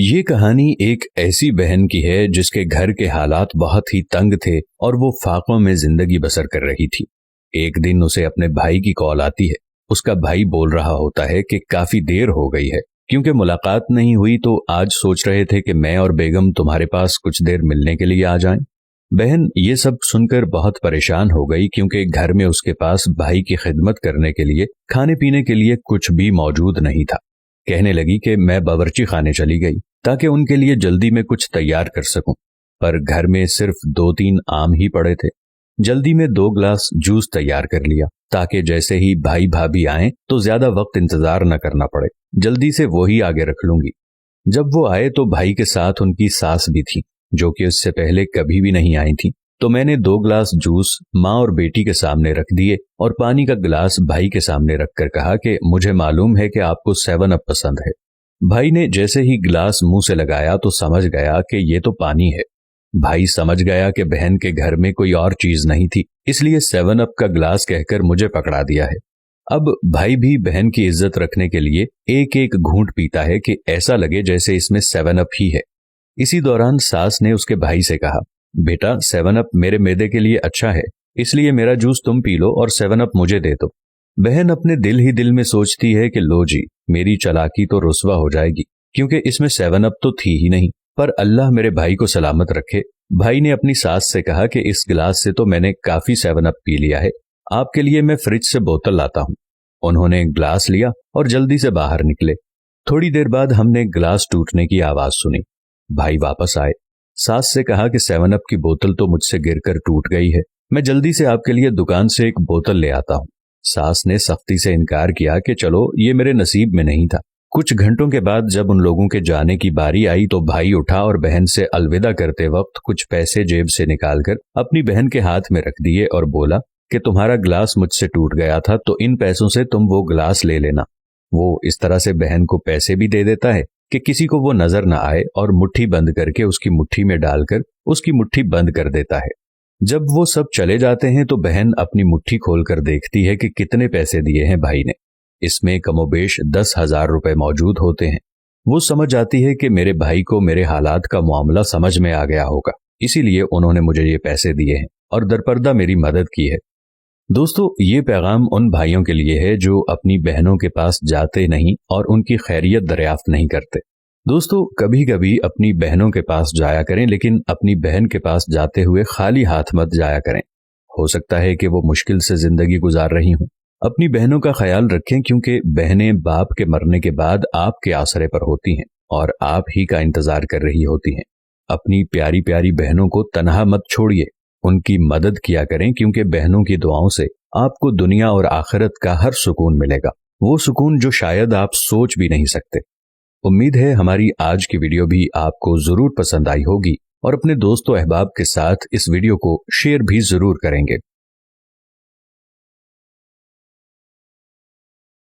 ये कहानी एक ऐसी बहन की है जिसके घर के हालात बहुत ही तंग थे और वो फाकों में जिंदगी बसर कर रही थी। एक दिन उसे अपने भाई की कॉल आती है। उसका भाई बोल रहा होता है कि काफी देर हो गई है, क्योंकि मुलाकात नहीं हुई तो आज सोच रहे थे कि मैं और बेगम तुम्हारे पास कुछ देर मिलने के लिए आ जाएं। बहन ये सब सुनकर बहुत परेशान हो गई, क्योंकि घर में उसके पास भाई की खिदमत करने के लिए खाने पीने के लिए कुछ भी मौजूद नहीं था। कहने लगी कि मैं बावर्ची खाने चली गई ताकि उनके लिए जल्दी में कुछ तैयार कर सकूं, पर घर में सिर्फ 2-3 आम ही पड़े थे। जल्दी में 2 गिलास जूस तैयार कर लिया ताकि जैसे ही भाई भाभी आए तो ज्यादा वक्त इंतजार न करना पड़े, जल्दी से वो ही आगे रख लूंगी। जब वो आए तो भाई के साथ उनकी सास भी थी, जो कि उससे पहले कभी भी नहीं आई थी। तो मैंने 2 गिलास जूस माँ और बेटी के सामने रख दिए और पानी का गिलास भाई के सामने रखकर कहा कि मुझे मालूम है कि आपको 7 अप पसंद है। भाई ने जैसे ही गिलास मुंह से लगाया तो समझ गया कि ये तो पानी है। भाई समझ गया कि बहन के घर में कोई और चीज नहीं थी, इसलिए 7 अप का गिलास कहकर मुझे पकड़ा दिया है। अब भाई भी बहन की इज्जत रखने के लिए एक एक घूंट पीता है कि ऐसा लगे जैसे इसमें 7 अप ही है। इसी दौरान सास ने उसके भाई से कहा, बेटा 7 अप मेरे मैदे के लिए अच्छा है, इसलिए मेरा जूस तुम पी लो और 7 अप मुझे दे दो। बहन अपने दिल ही दिल में सोचती है कि लो जी, मेरी चालाकी तो रुस्वा हो जाएगी, क्योंकि इसमें 7 अप तो थी ही नहीं। पर अल्लाह मेरे भाई को सलामत रखे। भाई ने अपनी सास से कहा कि इस गिलास से तो मैंने काफी 7 अप पी लिया है, आपके लिए मैं फ्रिज से बोतल लाता हूँ। उन्होंने एक गिलास लिया और जल्दी से बाहर निकले। थोड़ी देर बाद हमने गिलास टूटने की आवाज सुनी। भाई वापस आए। सास से कहा कि 7 अप की बोतल तो मुझसे गिरकर टूट गई है, मैं जल्दी से आपके लिए दुकान से एक बोतल ले आता हूँ। सास ने सख्ती से इनकार किया कि चलो, ये मेरे नसीब में नहीं था। कुछ घंटों के बाद जब उन लोगों के जाने की बारी आई तो भाई उठा और बहन से अलविदा करते वक्त कुछ पैसे जेब से निकालकर अपनी बहन के हाथ में रख दिए और बोला कि तुम्हारा गिलास मुझसे टूट गया था, तो इन पैसों से तुम वो गिलास ले लेना। वो इस तरह से बहन को पैसे भी दे देता है कि किसी को वो नजर न आए, और मुट्ठी बंद करके उसकी मुट्ठी में डालकर उसकी मुट्ठी बंद कर देता है। जब वो सब चले जाते हैं तो बहन अपनी मुट्ठी खोलकर देखती है कि कितने पैसे दिए हैं भाई ने। इसमें कमोबेश 10,000 रुपए मौजूद होते हैं। वो समझ जाती है कि मेरे भाई को मेरे हालात का मामला समझ में आ गया होगा, इसीलिए उन्होंने मुझे ये पैसे दिए हैं और दरपर्दा मेरी मदद की है। दोस्तों, ये पैगाम उन भाइयों के लिए है जो अपनी बहनों के पास जाते नहीं और उनकी खैरियत दरियाफ्त नहीं करते। दोस्तों, कभी कभी अपनी बहनों के पास जाया करें, लेकिन अपनी बहन के पास जाते हुए खाली हाथ मत जाया करें। हो सकता है कि वो मुश्किल से जिंदगी गुजार रही हूं। अपनी बहनों का ख्याल रखें, क्योंकि बहनें बाप के मरने के बाद आपके आसरे पर होती हैं और आप ही का इंतजार कर रही होती हैं। अपनी प्यारी प्यारी बहनों को तन्हा मत छोड़िए, उनकी मदद किया करें, क्योंकि बहनों की दुआओं से आपको दुनिया और आखिरत का हर सुकून मिलेगा, वो सुकून जो शायद आप सोच भी नहीं सकते। उम्मीद है हमारी आज की वीडियो भी आपको जरूर पसंद आई होगी और अपने दोस्तों अहबाब के साथ इस वीडियो को शेयर भी जरूर करेंगे।